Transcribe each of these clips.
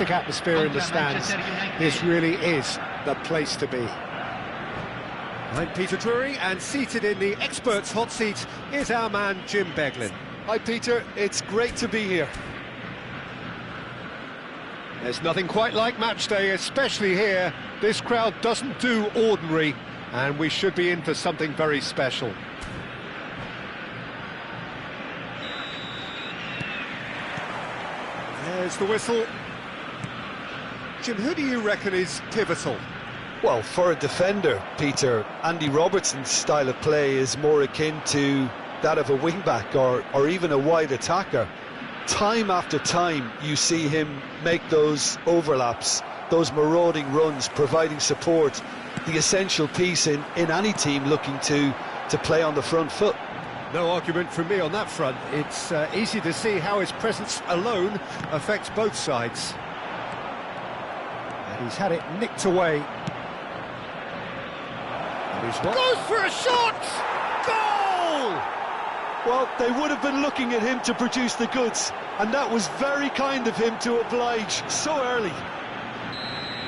fantastic atmosphere in the stands. This really is the place to be. I'm Peter Drury, and seated in the experts' hot seat is our man Jim Beglin. Hi Peter, it's great to be here. There's nothing quite like match day, especially here. This crowd doesn't do ordinary, and we should be in for something very special. There's the whistle. Jim, who do you reckon is pivotal? Well, for a defender, Peter, Andy Robertson's style of play is more akin to that of a wing-back or even a wide attacker. Time after time you see him make those overlaps, those marauding runs, providing support, the essential piece in any team looking to play on the front foot. No argument from me on that front. It's easy to see how his presence alone affects both sides. And he's had it nicked away. And he's goes for a shot! Goal! Well, they would have been looking at him to produce the goods, and that was very kind of him to oblige so early.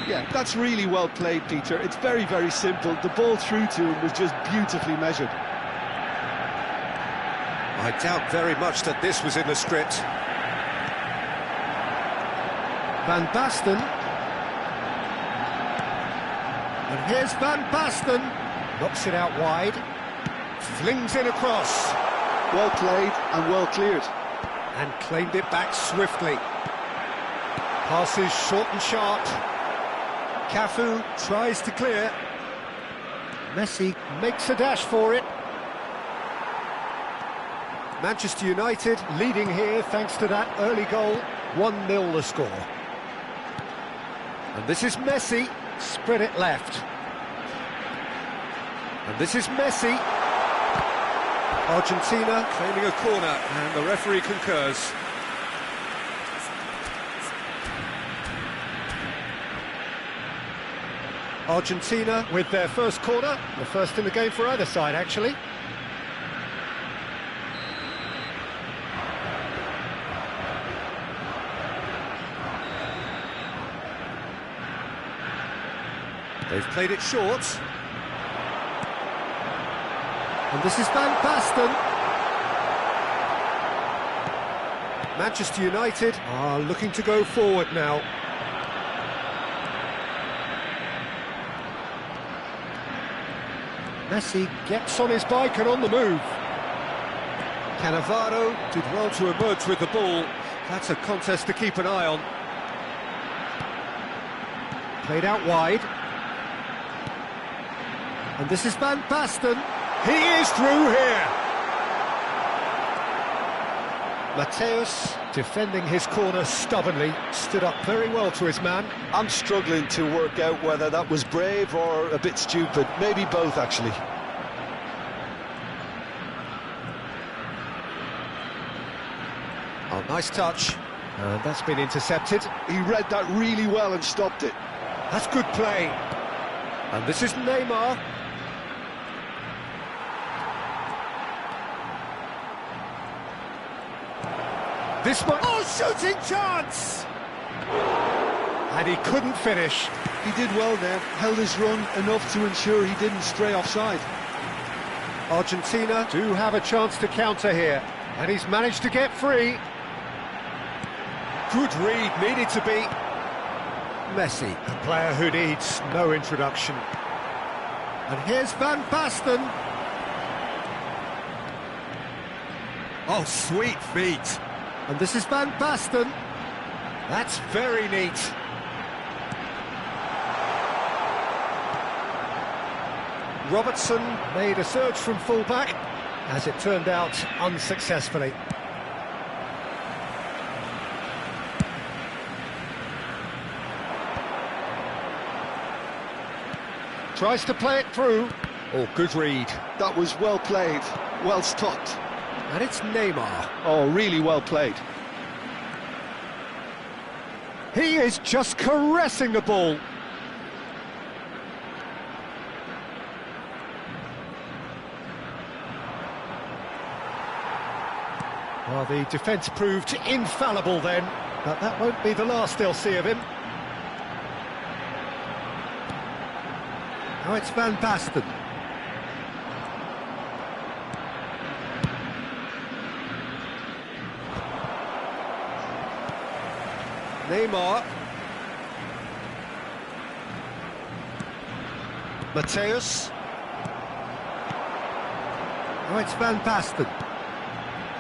Yeah, that's really well played, Peter. It's very, very simple. The ball through to him was just beautifully measured. I doubt very much that this was in the script. Van Basten. And here's Van Basten. Knocks it out wide. Flings in across. Well played and well cleared. And claimed it back swiftly. Passes short and sharp. Cafu tries to clear. Messi makes a dash for it. Manchester United leading here thanks to that early goal. 1-0 the score. And this is Messi, spread it left. And this is Messi. Argentina claiming a corner, and the referee concurs. Argentina with their first corner, the first in the game for either side actually. They've played it short. And this is Van Basten. Manchester United are looking to go forward now. Messi gets on his bike and on the move. Cannavaro did well to emerge with the ball. That's a contest to keep an eye on. Played out wide. And this is Van Basten. He is through here. Mateus, defending his corner stubbornly, stood up very well to his man. I'm struggling to work out whether that was brave or a bit stupid. Maybe both, actually. Oh, nice touch. And that's been intercepted. He read that really well and stopped it. That's good play. And this is Neymar. This one, oh, shooting chance! And he couldn't finish. He did well there, held his run enough to ensure he didn't stray offside. Argentina do have a chance to counter here, and he's managed to get free. Good read, needed to be. Messi, a player who needs no introduction. And here's Van Basten. Oh, sweet feet. And this is Van Basten. That's very neat. Robertson made a surge from full-back, as it turned out unsuccessfully. Tries to play it through. Oh, good read. That was well played, well stopped. And it's Neymar. Oh, really well played. He is just caressing the ball. Well, the defence proved infallible then. But that won't be the last they'll see of him. Now it's Van Basten. Neymar. Mateus. Now it's Van Basten.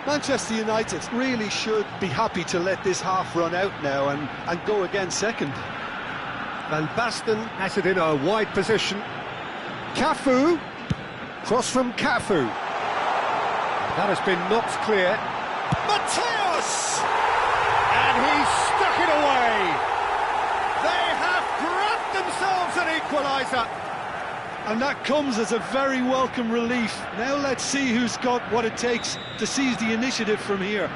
Manchester United really should be happy to let this half run out now and go again second. Van Basten has it in a wide position. Cafu. Cross from Cafu. That has been knocked clear. Mateus! And he stuck it away. They have grabbed themselves an equaliser. And that comes as a very welcome relief. Now let's see who's got what it takes to seize the initiative from here.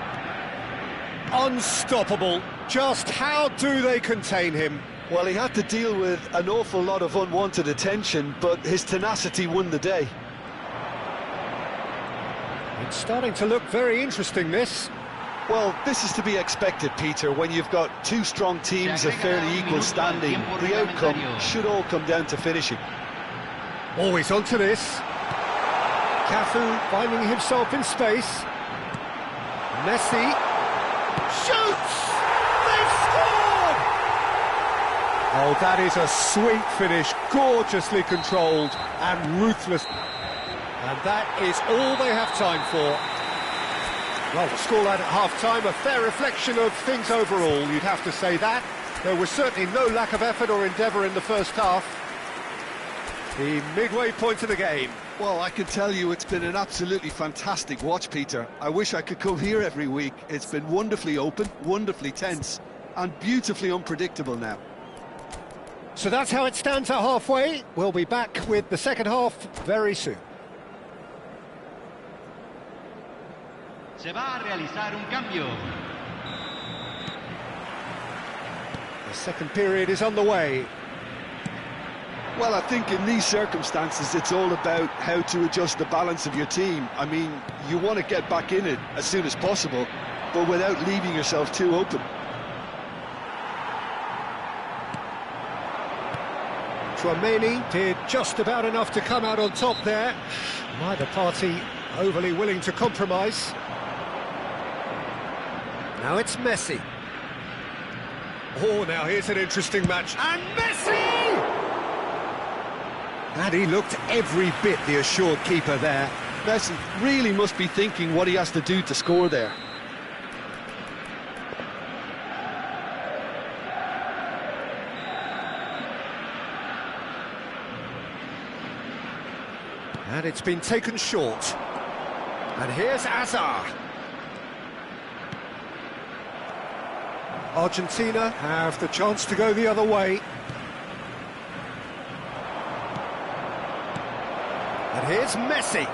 Unstoppable. Just how do they contain him? Well, he had to deal with an awful lot of unwanted attention, but his tenacity won the day. It's starting to look very interesting, this. Well, this is to be expected, Peter. When you've got two strong teams of fairly equal standing, the outcome should all come down to finishing. Always onto this. Cafu finding himself in space. Messi shoots! They've scored! Oh, that is a sweet finish, gorgeously controlled and ruthless. And that is all they have time for. Well, the scoreline at half-time, a fair reflection of things overall, you'd have to say that. There was certainly no lack of effort or endeavour in the first half. The midway point of the game. Well, I can tell you it's been an absolutely fantastic watch, Peter. I wish I could come here every week. It's been wonderfully open, wonderfully tense, and beautifully unpredictable now. So that's how it stands at halfway. We'll be back with the second half very soon. Se va a realizar un cambio. The second period is on the way. Well, I think in these circumstances, it's all about how to adjust the balance of your team. I mean, you want to get back in it as soon as possible, but without leaving yourself too open. Tchouaméni did just about enough to come out on top there. Neither party overly willing to compromise. Now it's Messi. Oh, now here's an interesting match. And Messi! And he looked every bit the assured keeper there. Messi really must be thinking what he has to do to score there. And it's been taken short. And here's Hazard. Argentina have the chance to go the other way. And here's Messi.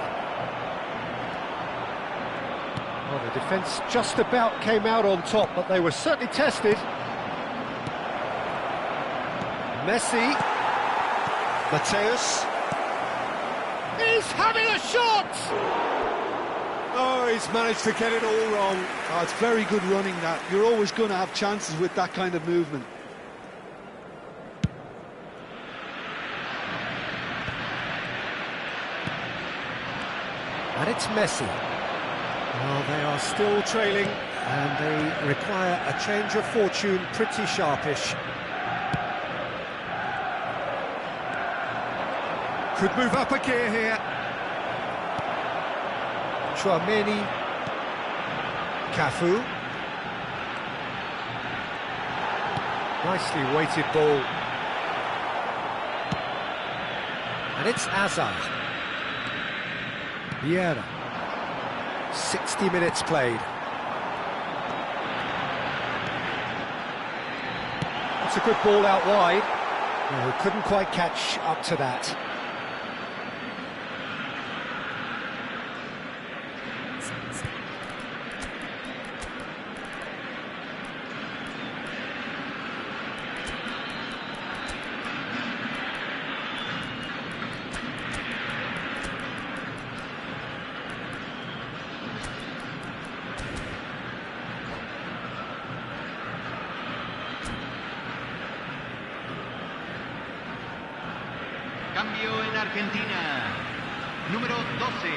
Well, the defence just about came out on top, but they were certainly tested. Messi. Mateus. He's having a shot! Oh, he's managed to get it all wrong. Oh, it's very good running, that. You're always going to have chances with that kind of movement. And it's Messi. Well, they are still trailing, and they require a change of fortune pretty sharpish. Could move up a gear here. Tchouaméni. Cafu. Nicely weighted ball. And it's Hazard. Vieira. 60 minutes played. That's a good ball out wide. No, couldn't quite catch up to that. Cambio en Argentina. Número 12.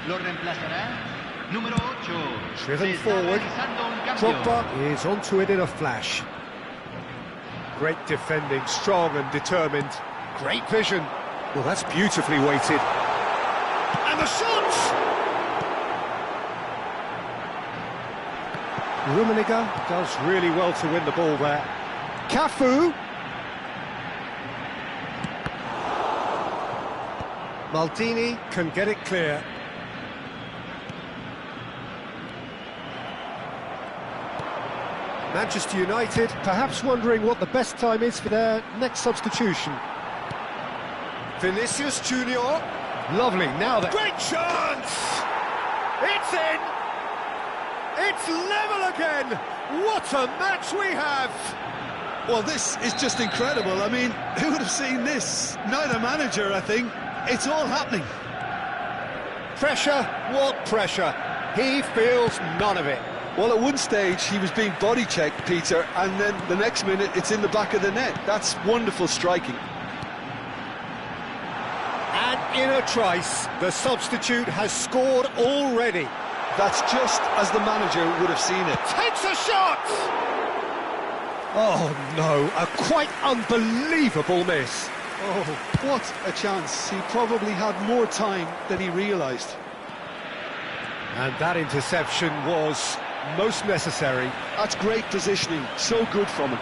Lo reemplazará número 8. Driven Se está forward. realizando un cambio. Drogba is onto it in a flash. Great defending, strong and determined. Great vision. Well, that's beautifully weighted. And the shot! Rummenigge does really well to win the ball there. Cafu. Maldini can get it clear. Manchester United perhaps wondering what the best time is for their next substitution. Vinicius Junior. Lovely, now that... Great chance! It's in! It's level again! What a match we have! Well, this is just incredible. I mean, who would have seen this? Neither manager, I think. It's all happening. Pressure? What pressure? He feels none of it. Well, at one stage, he was being body-checked, Peter, and then the next minute, it's in the back of the net. That's wonderful striking. And in a trice, the substitute has scored already. That's just as the manager would have seen it. Takes a shot! Oh, no, a quite unbelievable miss. Oh, what a chance. He probably had more time than he realised. And that interception was most necessary. That's great positioning, so good from him.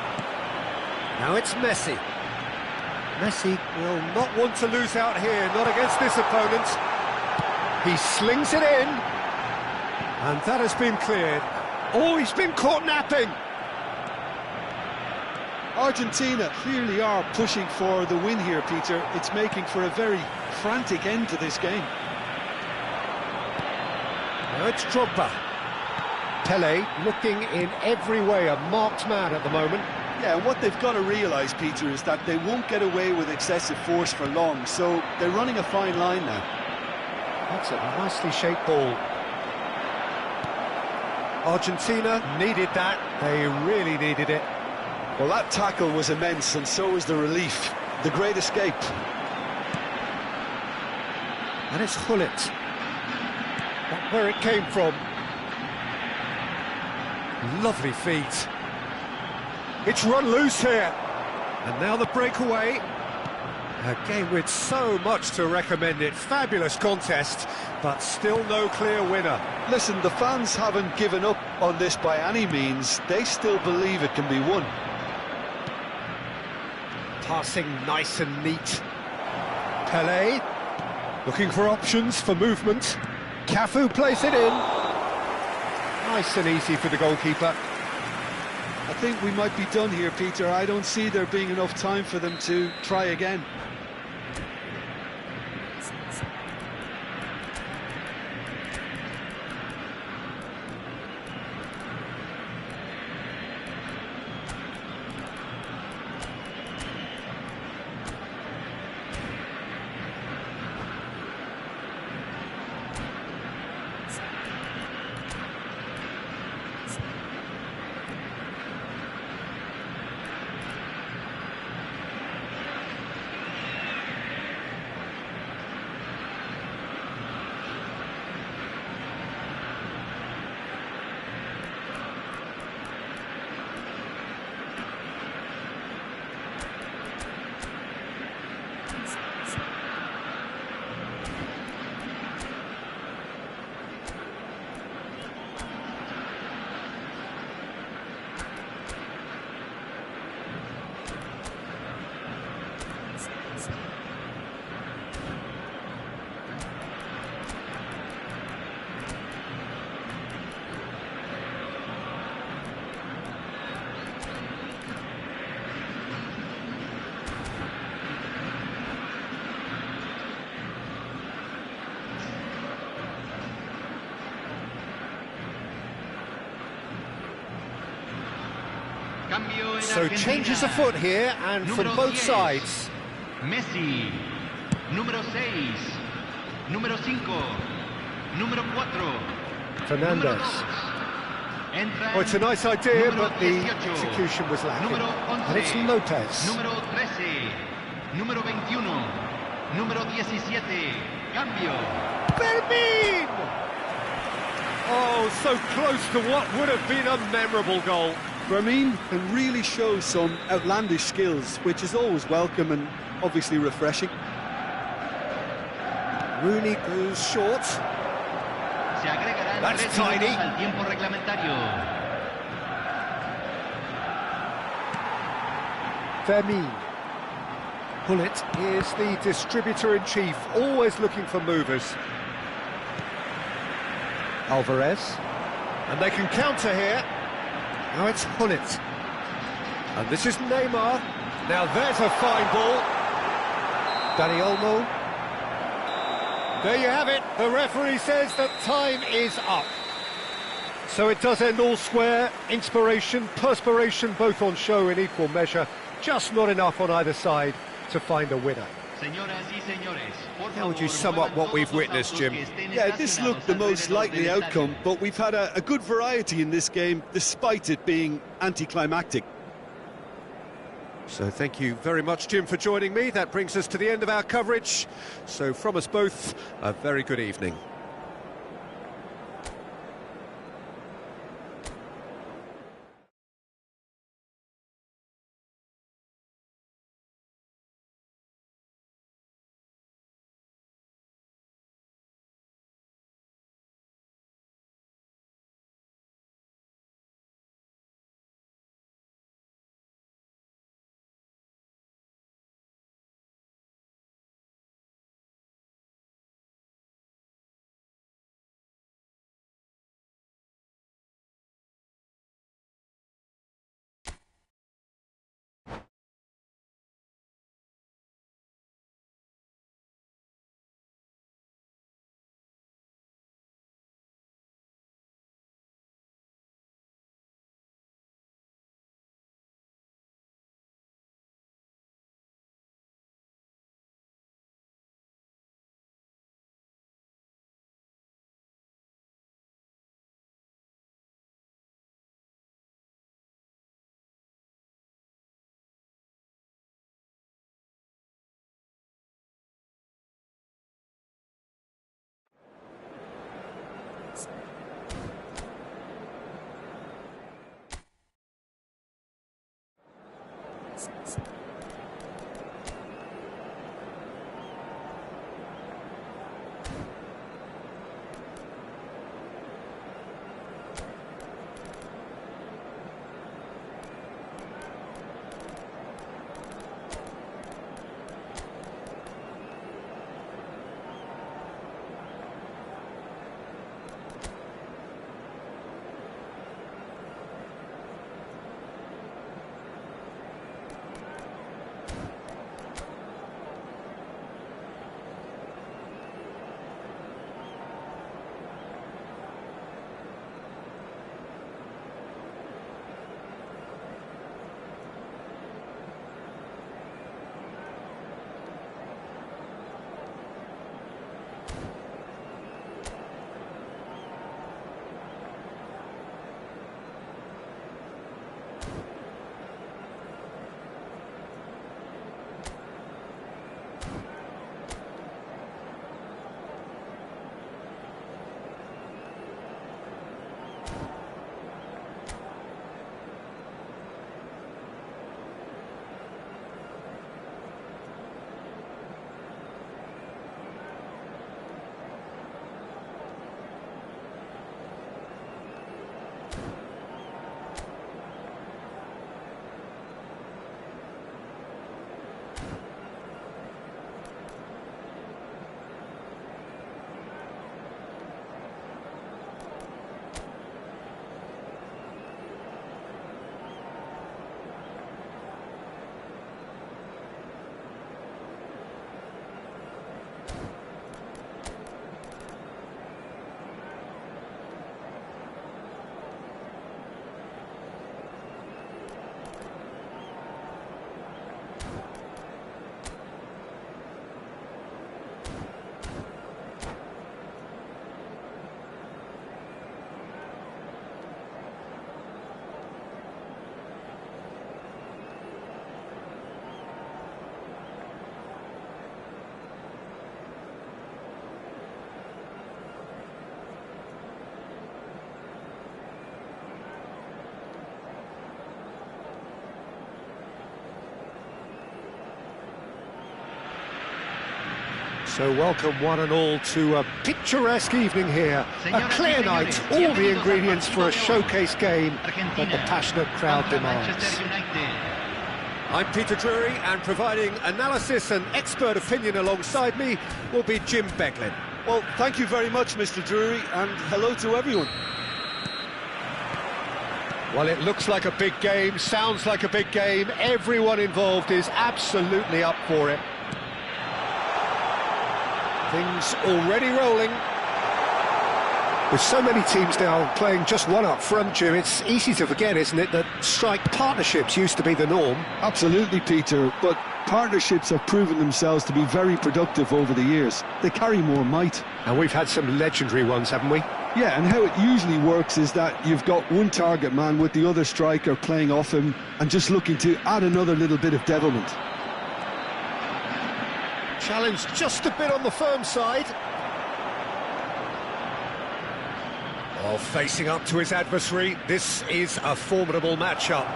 Now it's Messi. Messi will not want to lose out here, not against this opponent. He slings it in. And that has been cleared. Oh, he's been caught napping. Argentina clearly are pushing for the win here, Peter. It's making for a very frantic end to this game. Now it's Drogba. Pele looking in every way a marked man at the moment. Yeah, and what they've got to realise, Peter, is that they won't get away with excessive force for long, so they're running a fine line now. That's a nicely shaped ball. Argentina needed that. They really needed it. Well, that tackle was immense, and so was the relief. The great escape. And it's Hullet. Not where it came from. Lovely feet. It's run loose here. And now the breakaway. A game with so much to recommend it. Fabulous contest, but still no clear winner. Listen, the fans haven't given up on this by any means. They still believe it can be won. Passing nice and neat. Pele looking for options for movement. Cafu plays it in. Nice and easy for the goalkeeper. I think we might be done here, Peter. I don't see there being enough time for them to try again. So changes afoot here, and from both sides. Messi, número 6, número 5, número 4. Fernandez. Oh, it's a nice idea, but the execution was lacking. And it's Lopez. Número 13. Número 21. Número 17. Cambio. Fermin! Oh, so close to what would have been a memorable goal. Fermin can really show some outlandish skills, which is always welcome and obviously refreshing. Rooney goes short. Se agregarán That's 3 tiny. minutos al tiempo reglamentario. Fermin. Pullet is the distributor-in-chief, always looking for movers. Alvarez. And they can counter here. Now it's Pullet. And this is Neymar. Now there's a fine ball. Dani Olmo. There you have it. The referee says that time is up. So it does end all square. Inspiration, perspiration, both on show in equal measure. Just not enough on either side to find a winner. How would you sum up what we've witnessed, Jim? Yeah, this looked the most likely outcome, but we've had a good variety in this game, despite it being anticlimactic. So thank you very much, Jim, for joining me. That brings us to the end of our coverage. So from us both, a very good evening. So welcome one and all to a picturesque evening here. A clear night, all the ingredients for a showcase game that the passionate crowd demands. I'm Peter Drury, and providing analysis and expert opinion alongside me will be Jim Beglin. Well, thank you very much, Mr. Drury, and hello to everyone. Well, it looks like a big game, sounds like a big game. Everyone involved is absolutely up for it. Things already rolling. With so many teams now playing just one up front, Jim, it's easy to forget, isn't it, that strike partnerships used to be the norm? Absolutely, Peter, but partnerships have proven themselves to be very productive over the years. They carry more might. And we've had some legendary ones, haven't we? Yeah, and how it usually works is that you've got one target man with the other striker playing off him and just looking to add another little bit of devilment. Challenge just a bit on the firm side. Oh, facing up to his adversary, this is a formidable matchup.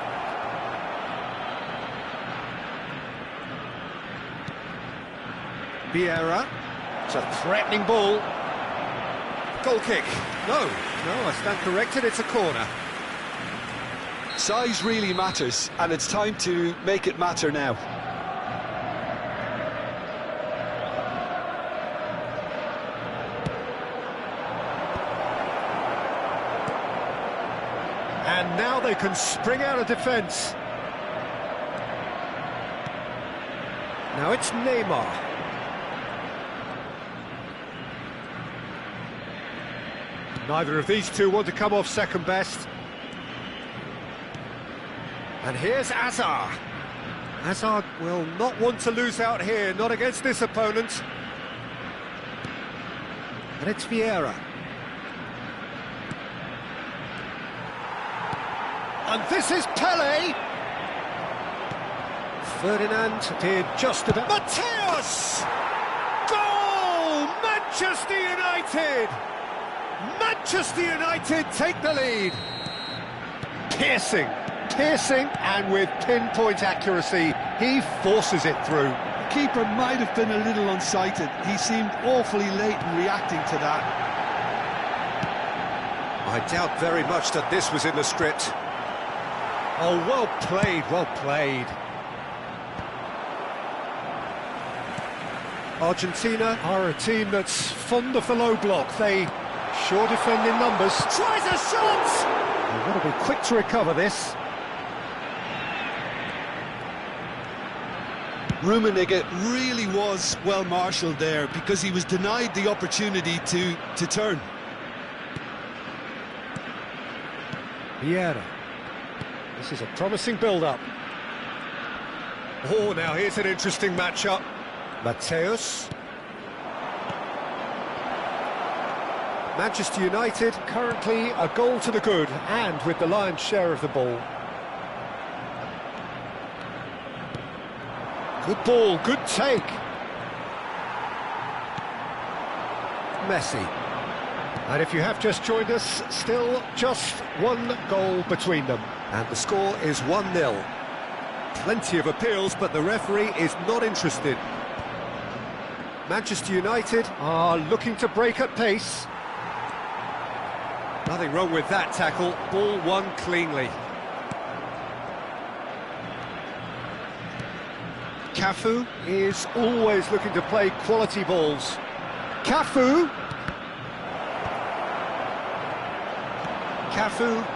Vieira, it's a threatening ball. Goal kick. No, I stand corrected, it's a corner. Size really matters, and it's time to make it matter now. And now they can spring out of defence. Now it's Neymar. Neither of these two want to come off second best. And here's Hazard. Hazard will not want to lose out here, not against this opponent. And it's Vieira. And this is Pele. Ferdinand did just about. Mateus! Goal! Manchester United! Manchester United take the lead. Piercing, and with pinpoint accuracy, he forces it through. The keeper might have been a little unsighted. He seemed awfully late in reacting to that. I doubt very much that this was in the script. Oh, well played, well played. Argentina are a team that's fond of the low block. They sure defend in numbers. Tries a shot! They've got to be quick to recover this. Rummenigge really was well marshalled there because he was denied the opportunity to turn. Vieira. This is a promising build-up. Oh, now here's an interesting matchup. Mateus. Manchester United currently a goal to the good and with the lion's share of the ball. Good ball, good take. Messi. And if you have just joined us, still just one goal between them. And the score is 1-0. Plenty of appeals, but the referee is not interested. Manchester United are looking to break at pace. Nothing wrong with that tackle. Ball won cleanly. Cafu is always looking to play quality balls. Cafu,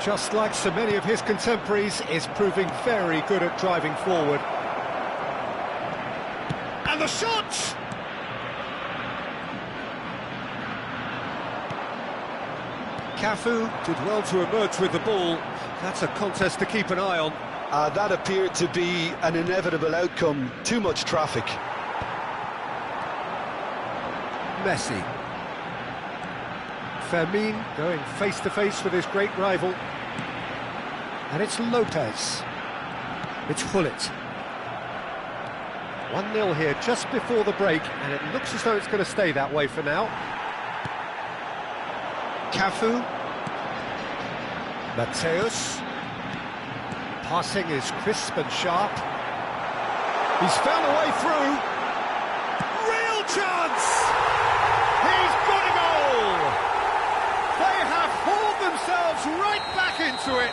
just like so many of his contemporaries, is proving very good at driving forward. And the shot! Cafu did well to emerge with the ball. That's a contest to keep an eye on. That appeared to be an inevitable outcome. Too much traffic. Messi. Fermin going face-to-face with his great rival. And it's Lopez. It's Hullet. 1-0 here just before the break, and it looks as though it's going to stay that way for now. Cafu. Mateus. Passing is crisp and sharp. He's found a way through. Real Real chance! He's got a goal! They have hauled themselves right back into it.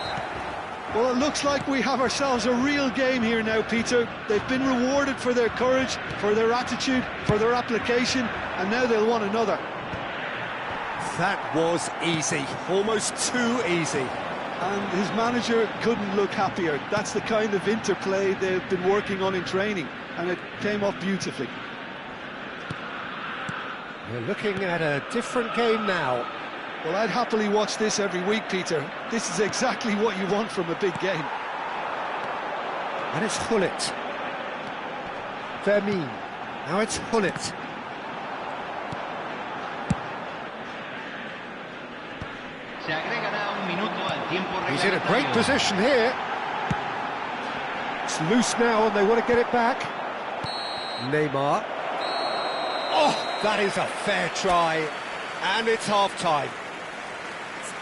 Well, it looks like we have ourselves a real game here now, Peter. They've been rewarded for their courage, for their attitude, for their application, and now they'll want another. That was easy, almost too easy. And his manager couldn't look happier. That's the kind of interplay they've been working on in training, and it came off beautifully. We're looking at a different game now. Well, I'd happily watch this every week, Peter. This is exactly what you want from a big game. And it's Hullet. Vermin. Now it's Hullet. Se agregará un minuto al tiempo reglamentario. He's in a great position here. It's loose now and they want to get it back. Neymar. Oh, that is a fair try. And it's half-time.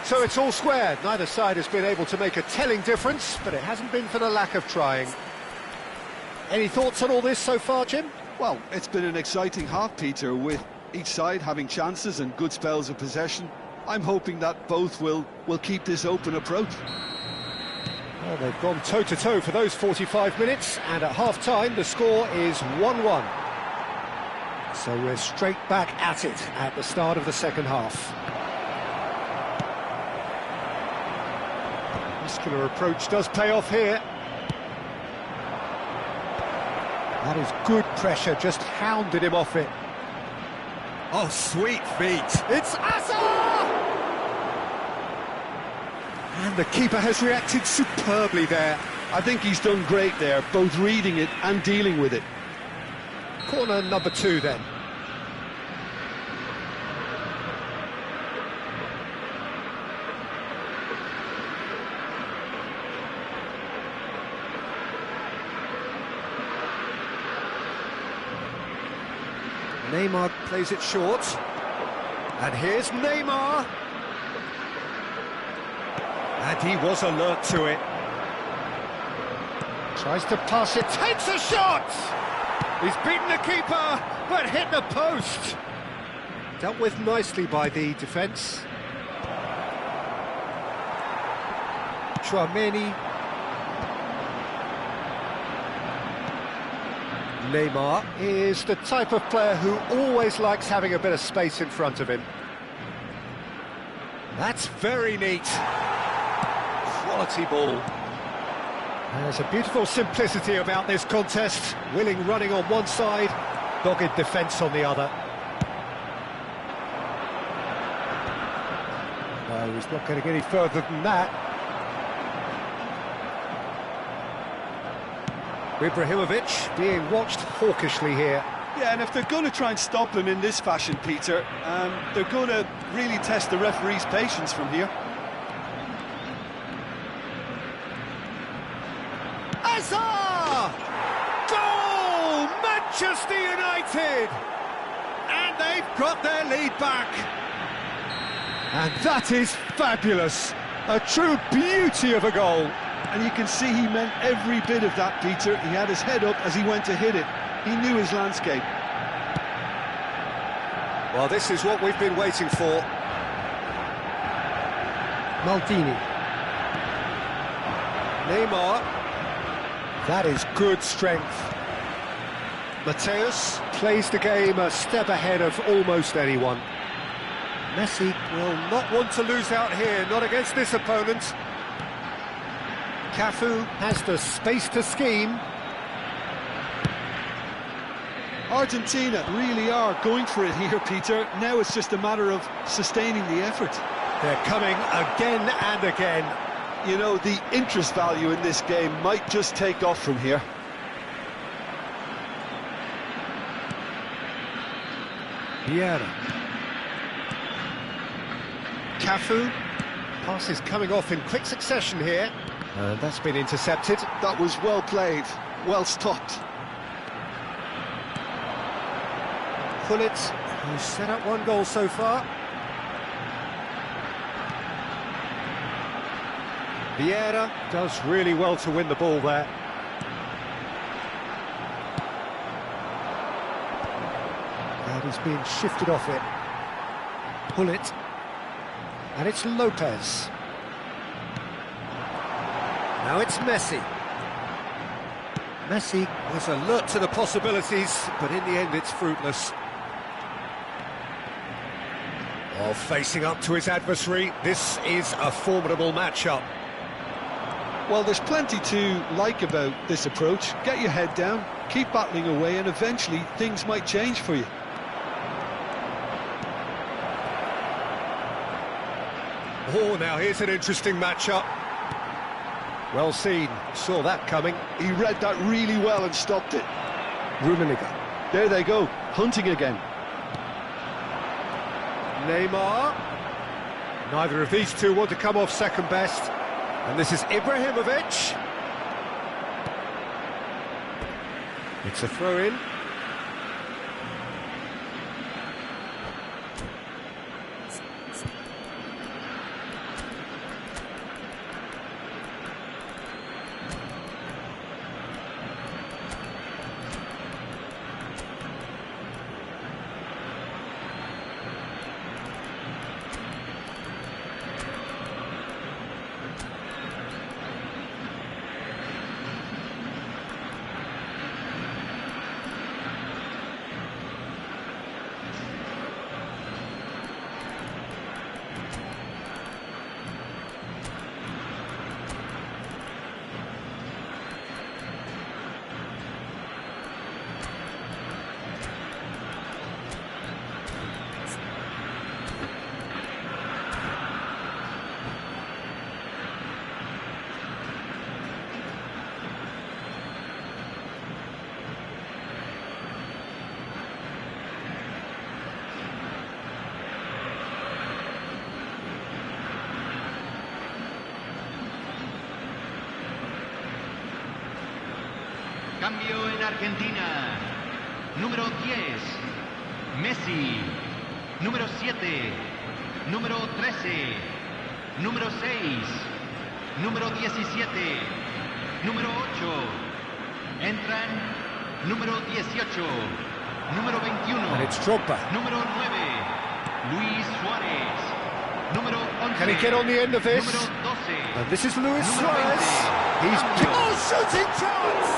So it's all square. Neither side has been able to make a telling difference, but it hasn't been for the lack of trying. Any thoughts on all this so far, Jim? Well, it's been an exciting half, Peter, with each side having chances and good spells of possession. I'm hoping that both will keep this open approach. Well, they've gone toe-to-toe for those 45 minutes, and at half-time the score is 1-1. So we're straight back at it at the start of the second half. Muscular approach does pay off here. That is good pressure, just hounded him off it. Oh, sweet feet. It's Asa! And the keeper has reacted superbly there. I think he's done great there, both reading it and dealing with it. Corner number 2 then. Neymar plays it short. And here's Neymar. And he was alert to it. Tries to pass it, takes a shot! He's beaten the keeper, but hit the post. Dealt with nicely by the defence. Chouameni. Neymar is the type of player who always likes having a bit of space in front of him. That's very neat. Quality ball. There's a beautiful simplicity about this contest. Willing running on one side, dogged defence on the other. No, he's not going to get any further than that. Ibrahimovic being watched hawkishly here. Yeah, and if they're going to try and stop him in this fashion, Peter, they're going to really test the referee's patience from here. Asa! Goal! Manchester United! And they've got their lead back. And that is fabulous. A true beauty of a goal. And you can see he meant every bit of that, Peter. He had his head up as he went to hit it. He knew his landscape. Well, this is what we've been waiting for. Maldini. Neymar. That is good strength. Mateus plays the game a step ahead of almost anyone. Messi will not want to lose out here, not against this opponent. Cafu has the space to scheme. Argentina really are going for it here, Peter. Now it's just a matter of sustaining the effort. They're coming again and again. You know, the interest value in this game might just take off from here. Vieira. Cafu. Pass is coming off in quick succession here. That's been intercepted. That was well played, well stopped. Hullet, who's set up one goal so far. Vieira does really well to win the ball there. He's been shifted off it. Pull it. And it's Lopez. Now it's Messi. Messi was alert to the possibilities, but in the end it's fruitless. Oh, facing up to his adversary, this is a formidable matchup. Well, there's plenty to like about this approach. Get your head down, keep battling away, and eventually things might change for you. Oh, now here's an interesting matchup. Well seen, saw that coming. He read that really well and stopped it. Rummenigge. There they go, hunting again. Neymar. Neither of these two want to come off second best. And this is Ibrahimovic. It's a throw-in. Cambio en Argentina. Número 10, Messi. Número 7, número 13, número 6, número 17, número 8. Entran número 18, número 21, And it's Drogba. número 9, Luis Suárez. Número 11. Can he get on the end of this? Número 12. And this is Luis Número Suarez. 20. He's Cambio. shooting chance!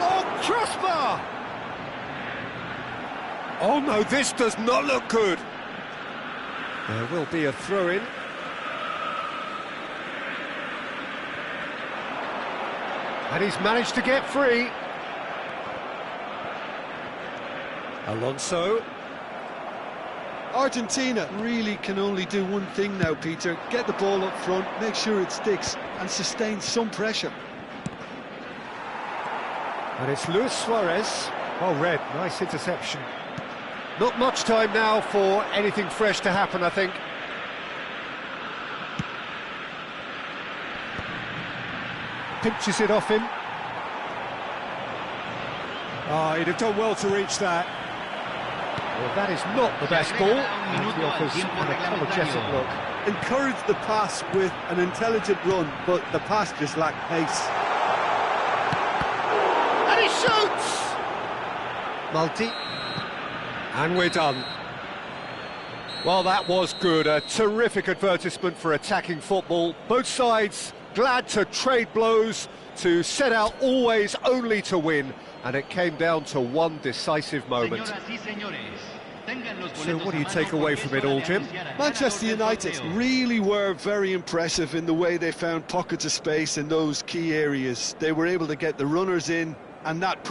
Oh, crossbar! Oh no, this does not look good. There will be a throw-in. And he's managed to get free. Alonso. Argentina really can only do one thing now, Peter. Get the ball up front, make sure it sticks, and sustain some pressure. And it's Luis Suarez. Oh, red, nice interception. Not much time now for anything fresh to happen, I think. Pinches it off him. Oh, he'd have done well to reach that. Well, that is not the best ball. And he offers an apologetic look. Encourage the pass with an intelligent run, but the pass just lacked pace. And he shoots! Multi. And we're done. Well, that was good. A terrific advertisement for attacking football. Both sides glad to trade blows, to set out always only to win. And it came down to one decisive moment. So what do you take away from it all, Jim? Manchester United really were very impressive in the way they found pockets of space in those key areas. They were able to get the runners in, and that